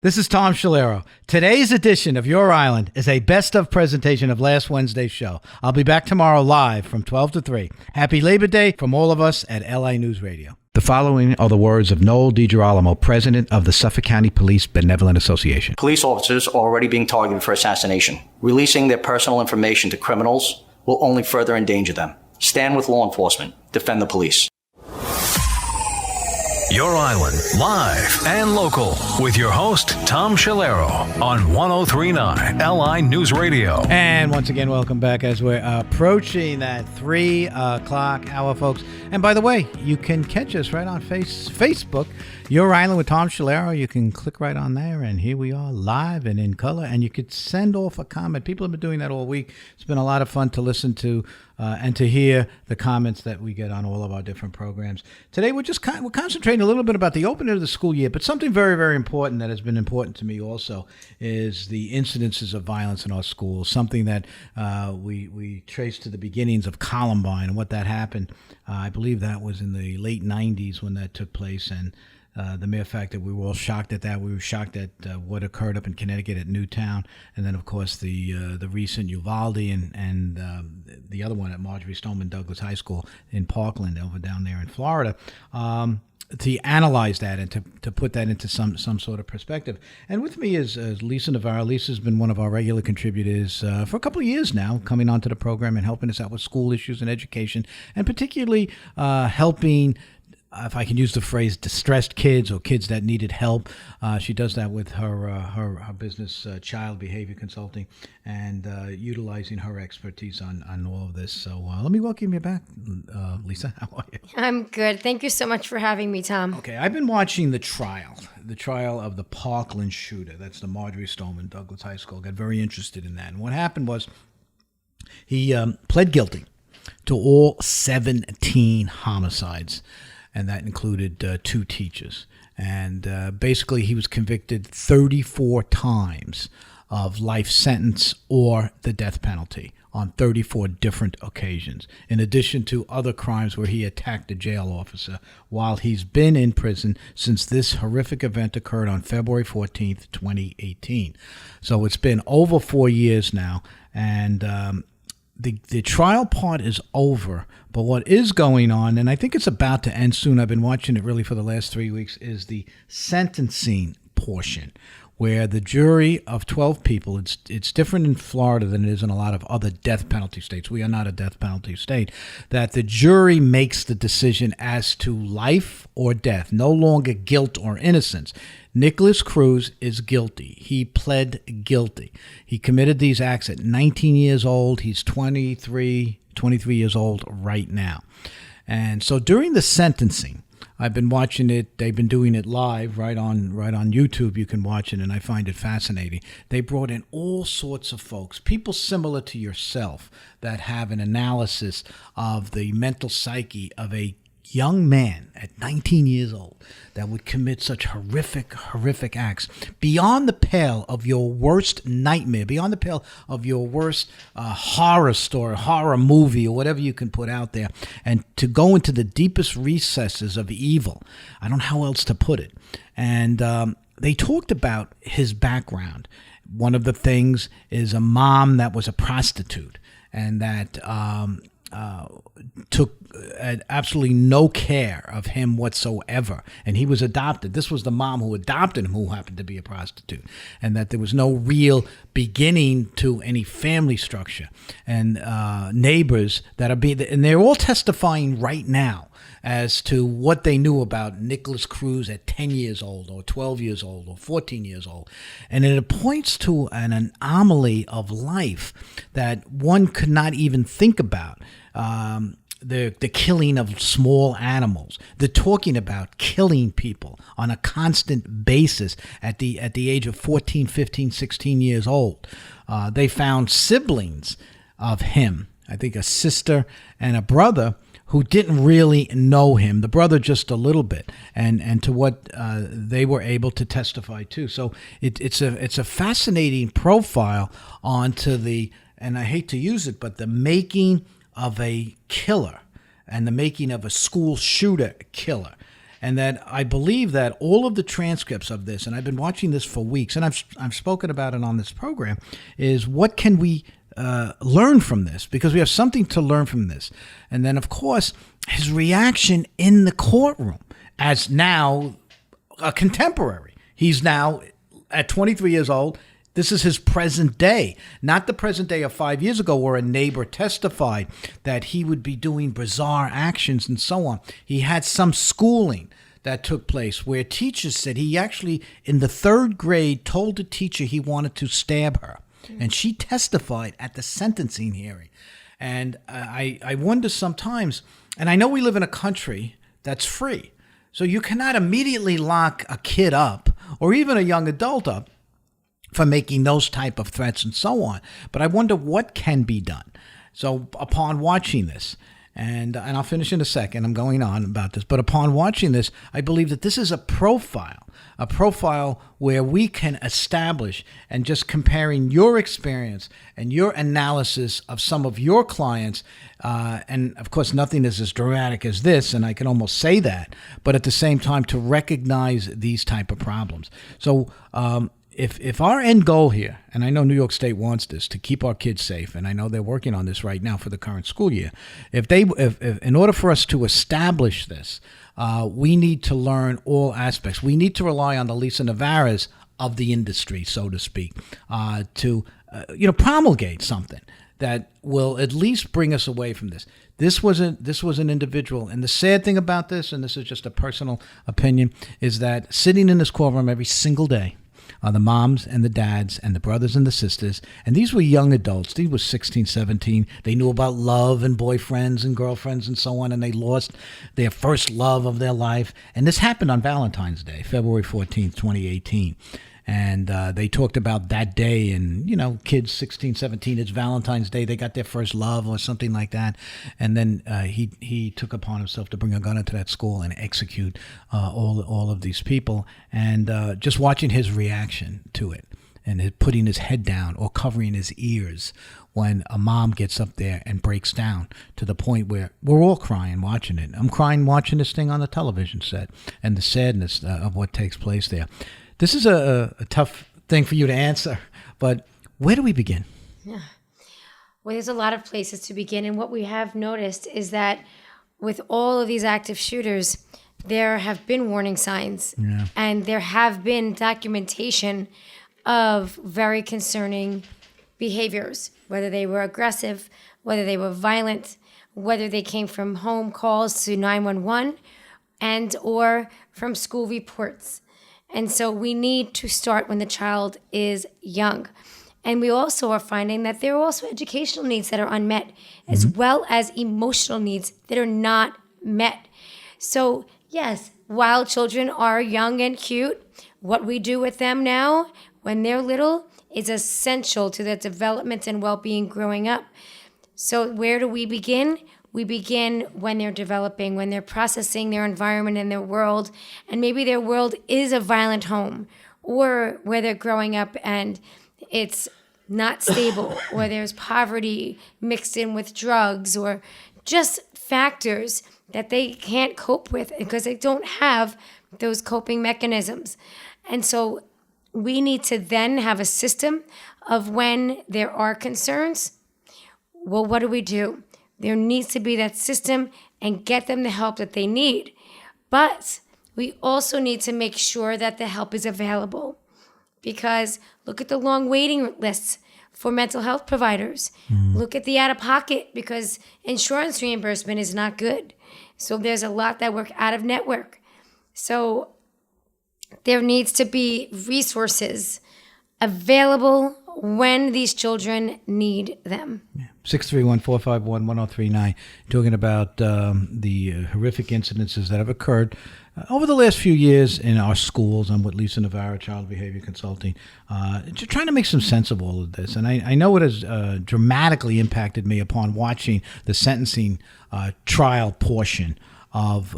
This is Tom Schiliro. Today's edition of Your Island is a best-of presentation of last Wednesday's show. I'll be back tomorrow live from 12 to 3. Happy Labor Day from all of us at LA News Radio. The following are the words of Noel DiGirolamo, president of the Suffolk County Police Benevolent Association. Police officers are already being targeted for assassination. Releasing their personal information to criminals will only further endanger them. Stand with law enforcement. Defend the police. Your Island, live and local, with your host, Tom Schiliro, on 103.9 LI News Radio. And once again, welcome back as we're approaching that 3 o'clock hour, folks. And by the way, you can catch us right on Facebook, Your Island with Tom Schiliro. You can click right on there, and here we are live and in color. And you could send off a comment. People have been doing that all week. It's been a lot of fun to listen to and to hear the comments that we get on all of our different programs. Today, we're concentrating a little bit about the opening of the school year, but something very, very important that has been important to me also is the incidences of violence in our schools, something that we trace to the beginnings of Columbine and what that happened. I believe that was in the late 90s when that took place, and the mere fact that we were all shocked at that. We were shocked at what occurred up in Connecticut at Newtown, and then, of course, the recent Uvalde and the other one at Marjorie Stoneman Douglas High School in Parkland over down there in Florida. To analyze that and to put that into some sort of perspective. And with me is Lisa Navarro. Lisa's been one of our regular contributors for a couple of years now, coming onto the program and helping us out with school issues and education, and particularly helping, if I can use the phrase, distressed kids or kids that needed help. She does that with her business, Child Behavior Consulting, and utilizing her expertise on all of this. So let me welcome you back, Lisa. How are you? I'm good. Thank you so much for having me, Tom. Okay, I've been watching the trial of the Parkland shooter. That's the Marjorie Stoneman Douglas High School. Got very interested in that. And what happened was he pled guilty to all 17 homicides, and that included 2 teachers. And basically, he was convicted 34 times of life sentence or the death penalty on 34 different occasions, in addition to other crimes where he attacked a jail officer while he's been in prison since this horrific event occurred on February 14th, 2018. So it's been over 4 years now, and the trial part is over, but what is going on, and I think it's about to end soon, I've been watching it really for the last 3 weeks, is the sentencing portion, where the jury of 12 people, it's different in Florida than it is in a lot of other death penalty states. We are not a death penalty state. That the jury makes the decision as to life or death, no longer guilt or innocence. Nicholas Cruz is guilty. He pled guilty. He committed these acts at 19 years old. He's 23 years old right now. And so during the sentencing, I've been watching it. They've been doing it live right on YouTube. You can watch it, and I find it fascinating. They brought in all sorts of folks, people similar to yourself, that have an analysis of the mental psyche of a young man at 19 years old that would commit such horrific acts beyond the pale of your worst nightmare, beyond the pale of your worst horror story, horror movie, or whatever you can put out there, and to go into the deepest recesses of evil. I don't know how else to put it. And they talked about his background. One of the things is a mom that was a prostitute and that took absolutely no care of him whatsoever, and he was adopted. This was the mom who adopted him, who happened to be a prostitute, and that there was no real beginning to any family structure, and neighbors that are being, and they're all testifying right now as to what they knew about Nicholas Cruz at 10 years old or 12 years old or 14 years old. And it points to an anomaly of life that one could not even think about. The killing of small animals. They're talking about killing people on a constant basis at the age of 14, 15, 16 years old. They found siblings of him, I think a sister and a brother, who didn't really know him, the brother just a little bit, and to what they were able to testify to. So it's a fascinating profile onto the, and I hate to use it, but the making of a killer and the making of a school shooter killer. and that I believe that all of the transcripts of this, and I've been watching this for weeks, and I've spoken about it on this program, is what can we learn from this? Because we have something to learn from this. And then, of course, his reaction in the courtroom as now a contemporary. He's now at 23 years old. This is his present day, not the present day of 5 years ago where a neighbor testified that he would be doing bizarre actions and so on. He had some schooling that took place where teachers said he actually, in the 3rd grade, told the teacher he wanted to stab her. And she testified at the sentencing hearing. And I wonder sometimes, and I know we live in a country that's free, so you cannot immediately lock a kid up or even a young adult up for making those type of threats and so on. But I wonder what can be done. So upon watching this, and I'll finish in a second, I'm going on about this, but upon watching this, I believe that this is a profile where we can establish, and just comparing your experience and your analysis of some of your clients, and of course nothing is as dramatic as this, and I can almost say that, but at the same time to recognize these type of problems. So if our end goal here, and I know New York State wants this to keep our kids safe, and I know they're working on this right now for the current school year, if in order for us to establish this, we need to learn all aspects. We need to rely on the Lisa Navarras of the industry, so to speak, to promulgate something that will at least bring us away from this. This was an individual, and the sad thing about this, and this is just a personal opinion, is that sitting in this courtroom every single day are the moms and the dads and the brothers and the sisters. And these were young adults. These were 16, 17. They knew about love and boyfriends and girlfriends and so on, and they lost their first love of their life. And this happened on Valentine's Day, February 14th, 2018. And they talked about that day, and, kids 16, 17, it's Valentine's Day. They got their first love or something like that. And then he took upon himself to bring a gun into that school and execute all of these people. And just watching his reaction to it, and putting his head down or covering his ears when a mom gets up there and breaks down, to the point where we're all crying watching it. I'm crying watching this thing on the television set, and the sadness of what takes place there. This is a tough thing for you to answer, but where do we begin? Yeah. Well, there's a lot of places to begin. And what we have noticed is that with all of these active shooters, there have been warning signs, and there have been documentation of very concerning behaviors, whether they were aggressive, whether they were violent, whether they came from home calls to 911 and or from school reports. And so we need to start when the child is young. And we also are finding that there are also educational needs that are unmet, as well as emotional needs that are not met. So yes, while children are young and cute, what we do with them now when they're little is essential to their development and well-being growing up. So where do we begin? We begin when they're developing, when they're processing their environment and their world, and maybe their world is a violent home, or where they're growing up and it's not stable, or there's poverty mixed in with drugs, or just factors that they can't cope with because they don't have those coping mechanisms. And so we need to then have a system of when there are concerns. Well, what do? There needs to be that system and get them the help that they need. But we also need to make sure that the help is available, because look at the long waiting lists for mental health providers. Look at the out-of-pocket, because insurance reimbursement is not good. So there's a lot that work out of network. So there needs to be resources available when these children need them. 631-451-1039, talking about the horrific incidences that have occurred over the last few years in our schools. I'm with Lisa Navarro, Child Behavior Consulting, trying to make some sense of all of this. And I know it has dramatically impacted me upon watching the sentencing trial portion of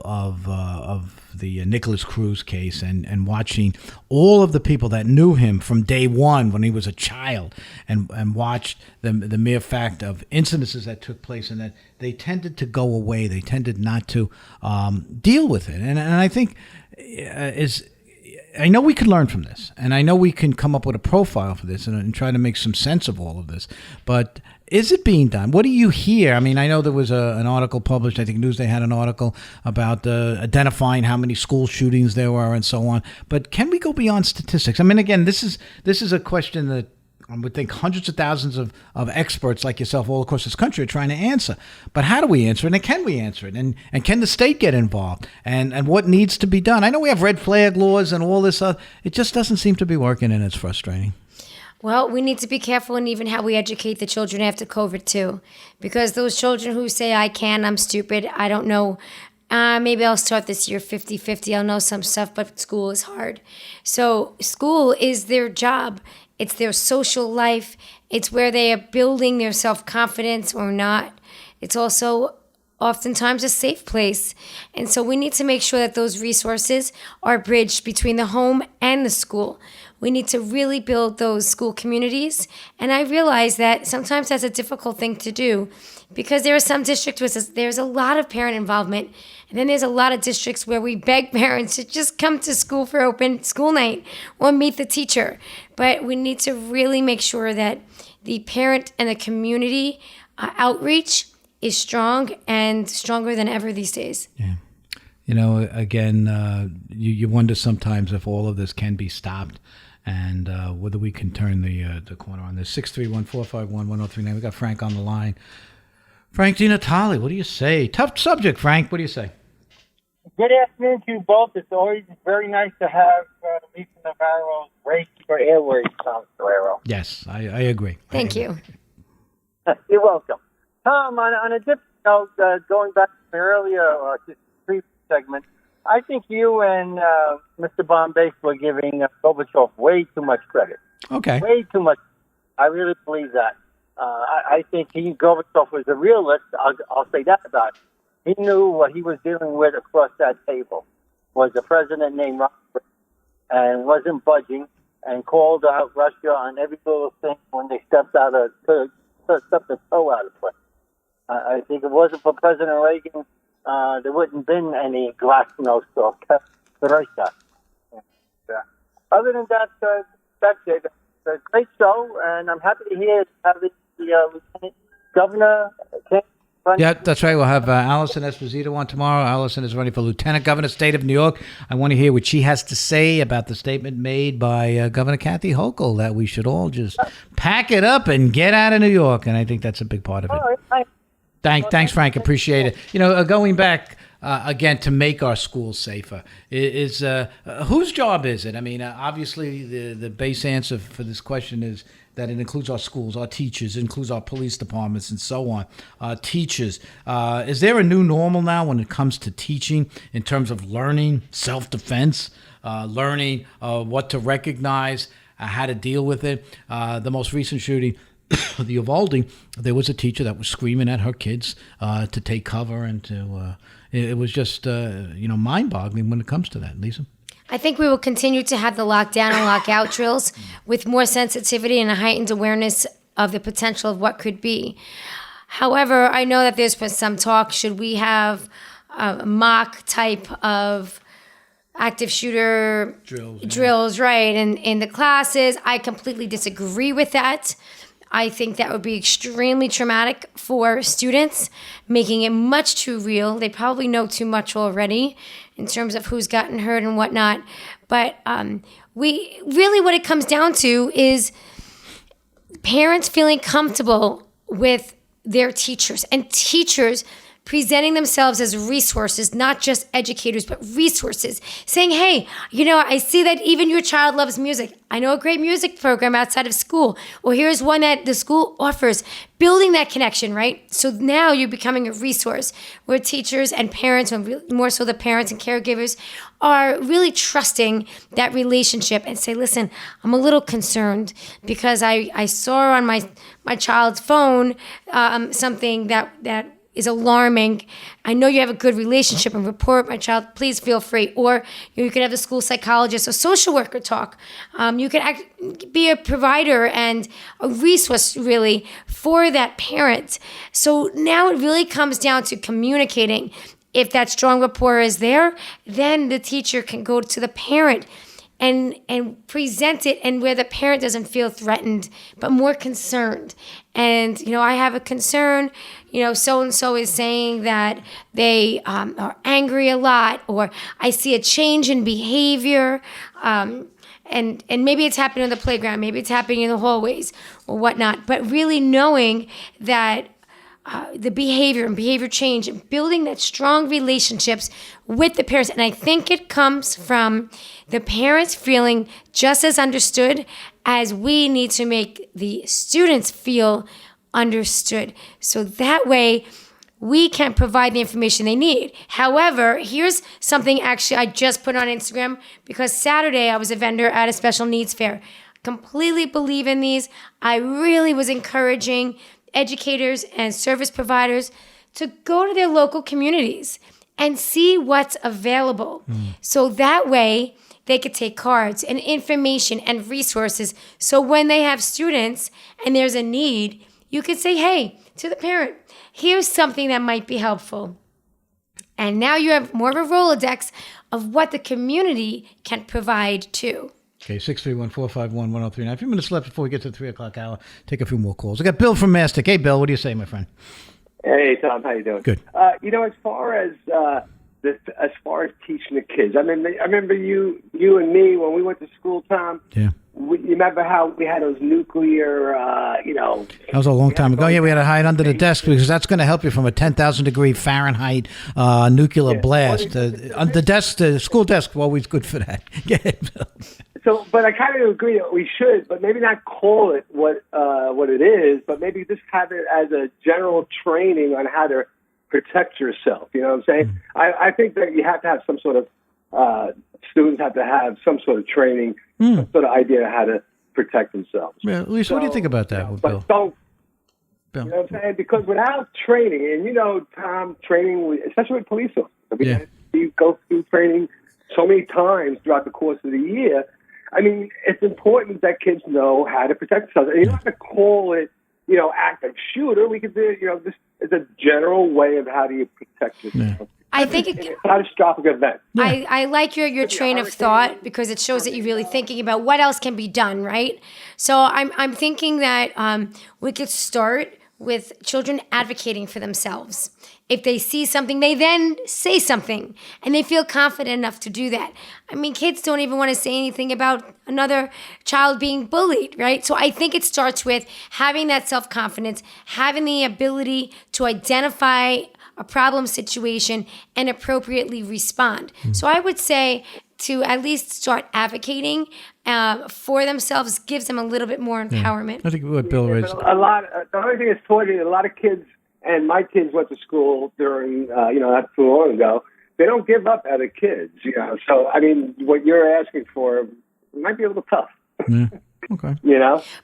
the Nicholas Cruz case and watching all of the people that knew him from day one when he was a child and watched the mere fact of incidences that took place, and that they tended to go away. They tended not to deal with it. And I think I know we could learn from this, and I know we can come up with a profile for this and try to make some sense of all of this. But is it being done? What do you hear? I mean, I know there was an article published. I think Newsday had an article about identifying how many school shootings there were and so on. But can we go beyond statistics? I mean, again, this is a question that I would think hundreds of thousands of experts like yourself all across this country are trying to answer. But how do we answer it, and can we answer it? And can the state get involved? And what needs to be done? I know we have red flag laws and all this. It just doesn't seem to be working, and it's frustrating. Well, we need to be careful in even how we educate the children after COVID too. Because those children who say, I'm stupid, I don't know, maybe I'll start this year 50-50, I'll know some stuff, but school is hard. So school is their job. It's their social life. It's where they are building their self-confidence or not. It's also oftentimes a safe place. And so we need to make sure that those resources are bridged between the home and the school. We need to really build those school communities. And I realize that sometimes that's a difficult thing to do because there are some districts where there's a lot of parent involvement. And then there's a lot of districts where we beg parents to just come to school for open school night or meet the teacher. But we need to really make sure that the parent and the community outreach is strong and stronger than ever these days. Yeah. You know, again, you wonder sometimes if all of this can be stopped and whether we can turn the corner on this. 631-451-1039. We got Frank on the line. Frank DiNatale, what do you say? Tough subject, Frank. What do you say? Good afternoon to you both. It's always very nice to have Lisa Navarro's race for airways, Tom Schiliro. Yes, I agree. Thank you. You're welcome. Tom, on a different note, going back to the earlier previous segment, I think you and Mr. Bombay were giving Gorbachev way too much credit. Okay. Way too much. I really believe that. I think Gorbachev was a realist. I'll say that about him. He knew what he was dealing with across that table. Was a president named Robert and wasn't budging and called out Russia on every little thing when they stepped the toe out of place. I think if it wasn't for President Reagan, there wouldn't have been any glasnost or perestroika. Other than that, that's it. It's a great show, and I'm happy to hear how the Lieutenant Governor came. Yeah, that's right. We'll have Allison Esposito on tomorrow. Allison is running for Lieutenant Governor, State of New York. I want to hear what she has to say about the statement made by Governor Kathy Hochul that we should all just pack it up and get out of New York. And I think that's a big part of it. Thanks, Frank. Appreciate it. You know, going back again to make our schools safer is whose job is it? I mean, obviously the base answer for this question is that it includes our schools, our teachers, it includes our police departments, and so on. Teachers, is there a new normal now when it comes to teaching in terms of learning self-defense, learning what to recognize, how to deal with it? The most recent shooting, the Uvalde, there was a teacher that was screaming at her kids to take cover, and to it was just mind-boggling when it comes to that. Lisa? I think we will continue to have the lockdown and lockout drills with more sensitivity and a heightened awareness of the potential of what could be. However, I know that there's been some talk, should we have a mock type of active shooter drills, right, in the classes. I completely disagree with that. I think that would be extremely traumatic for students, making it much too real. They probably know too much already in terms of who's gotten hurt and whatnot. But we really, what it comes down to is parents feeling comfortable with their teachers and teachers presenting themselves as resources, not just educators, but resources. Saying, hey, I see that even your child loves music. I know a great music program outside of school. Or here's one that the school offers. Building that connection, right? So now you're becoming a resource where teachers and parents, and more so the parents and caregivers, are really trusting that relationship and say, listen, I'm a little concerned because I saw on my child's phone something that is alarming, I know you have a good relationship and report my child, please feel free. Or you could have a school psychologist or social worker talk. You could be a provider and a resource really for that parent. So now it really comes down to communicating. If that strong rapport is there, then the teacher can go to the parent and present it, and where the parent doesn't feel threatened, but more concerned. And, I have a concern, so-and-so is saying that they are angry a lot, or I see a change in behavior, and maybe it's happening in the playground, maybe it's happening in the hallways or whatnot, but really knowing that the behavior change, and building that strong relationships with the parents. And I think it comes from the parents feeling just as understood as we need to make the students feel understood. So that way we can provide the information they need. However, here's something actually I just put on Instagram, because Saturday I was a vendor at a special needs fair. Completely believe in these. I really was encouraging educators and service providers to go to their local communities and see what's available. So that way they could take cards and information and resources. So when they have students and there's a need, you could say, hey, to the parent, here's something that might be helpful. And now you have more of a Rolodex of what the community can provide too. Okay, 631-451-1039. A few minutes left before we get to the 3 o'clock hour. Take a few more calls. I got Bill from Mastic. Hey, Bill, what do you say, my friend? Hey, Tom, how you doing? Good. As far as teaching the kids, I remember you and me when we went to school, Tom. Yeah. You remember how we had those nuclear, That was a long time ago. Yeah, we had to hide under the desk, because that's going to help you from a 10,000 degree Fahrenheit nuclear blast. The desk, the school desk, always good for that. Get it, Bill. So, but I kind of agree that we should, but maybe not call it what it is, but maybe just have it as a general training on how to protect yourself. You know what I'm saying? I think that you have to have some sort of students have to have some sort of training, some sort of idea of how to protect themselves. Yeah, Lisa, what do you think about that, Bill? But don't. Bill. You know what I'm saying? Because without training, and Tom, training, especially with police officers, you go through training so many times throughout the course of the year. I mean, it's important that kids know how to protect themselves. And you don't have to call it, active shooter. We could do, this is a general way of how do you protect yourself. Yeah. I think it's a catastrophic event. Yeah. I like your train of thought, because it shows that you're really thinking about what else can be done, right? So I'm thinking that we could start with children advocating for themselves. If they see something, they then say something, and they feel confident enough to do that. I mean, kids don't even want to say anything about another child being bullied, right? So I think it starts with having that self-confidence, having the ability to identify a problem situation and appropriately respond. So I would say to at least start advocating for themselves gives them a little bit more empowerment. I think what Bill raised. The only thing is, a lot of kids, and my kids went to school during, not too long ago. They don't give up other kids, So, I mean, what you're asking for might be a little tough. Yeah. Okay.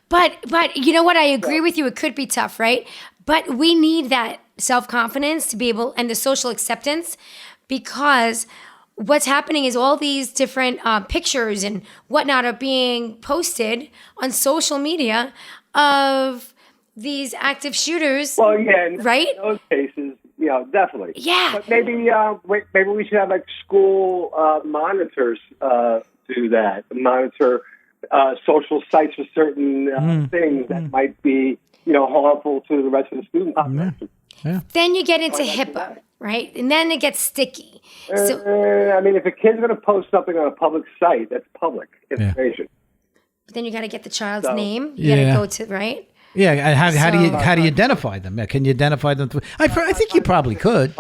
But you know what? I agree with you. It could be tough, right? But we need that self-confidence to be able, and the social acceptance, because what's happening is all these different pictures and whatnot are being posted on social media of these active shooters. Well, yeah, right? In those cases, definitely. Yeah. But maybe we should have school monitors do that, monitor social sites for certain things that might be harmful to the rest of the student population. Yeah. Then you get into HIPAA, right? And then it gets sticky. So, if a kid's going to post something on a public site, that's public information. But then you got to get the child's name. You got to go to, right? Yeah, how do you identify them? Can you identify them? I think you probably could.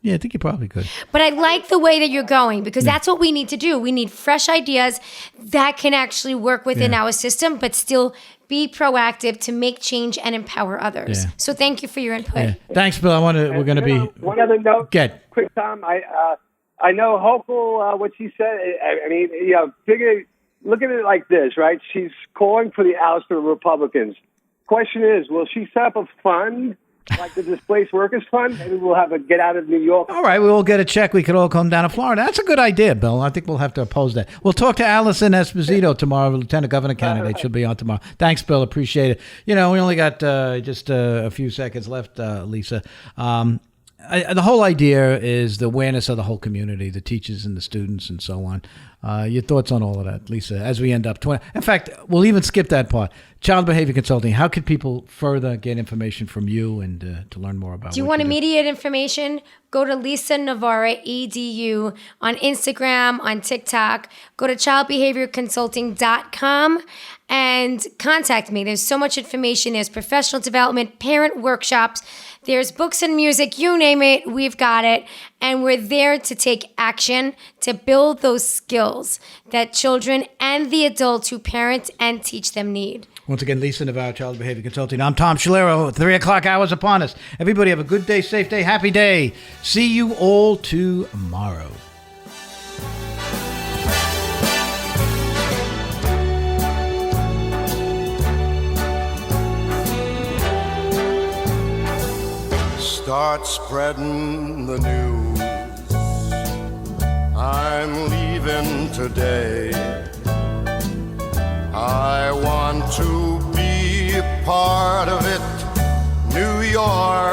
Yeah, I think you probably could. But I like the way that you're going, because that's what we need to do. We need fresh ideas that can actually work within our system, but still be proactive to make change and empower others. Yeah. So thank you for your input. Yeah. Thanks, Bill. We're going to be. One other note. Get quick, Tom. I know hopeful what she said. I mean, look at it like this, right? She's calling for the ouster of Republicans. Question is, will she set up a fund like the displaced workers fund. Maybe we'll have a get out of New York. All right, we will get a check. We could all come down to Florida. That's a good idea, Bill. I think we'll have to oppose that. We'll talk to Allison Esposito tomorrow, Lieutenant Governor candidate. She'll be on tomorrow. Thanks, Bill. Appreciate it. We only got just a few seconds left, Lisa. The whole idea is the awareness of the whole community, the teachers and the students and so on. Your thoughts on all of that, Lisa, as we end up 20. In fact, we'll even skip that part. Child behavior consulting. How could people further get information from you and to learn more about Do you want immediate information? Go to Lisa Navarra, EDU, on Instagram, on TikTok. Go to childbehaviorconsulting.com and contact me. There's so much information. There's professional development, parent workshops. There's books and music, you name it, we've got it. And we're there to take action, to build those skills that children and the adults who parent and teach them need. Once again, Lisa Navarro, Child Behavior Consulting. I'm Tom Schiliro. 3 o'clock hours upon us. Everybody have a good day, safe day, happy day. See you all tomorrow. Start spreading the news. I'm leaving today. I want to be a part of it. New York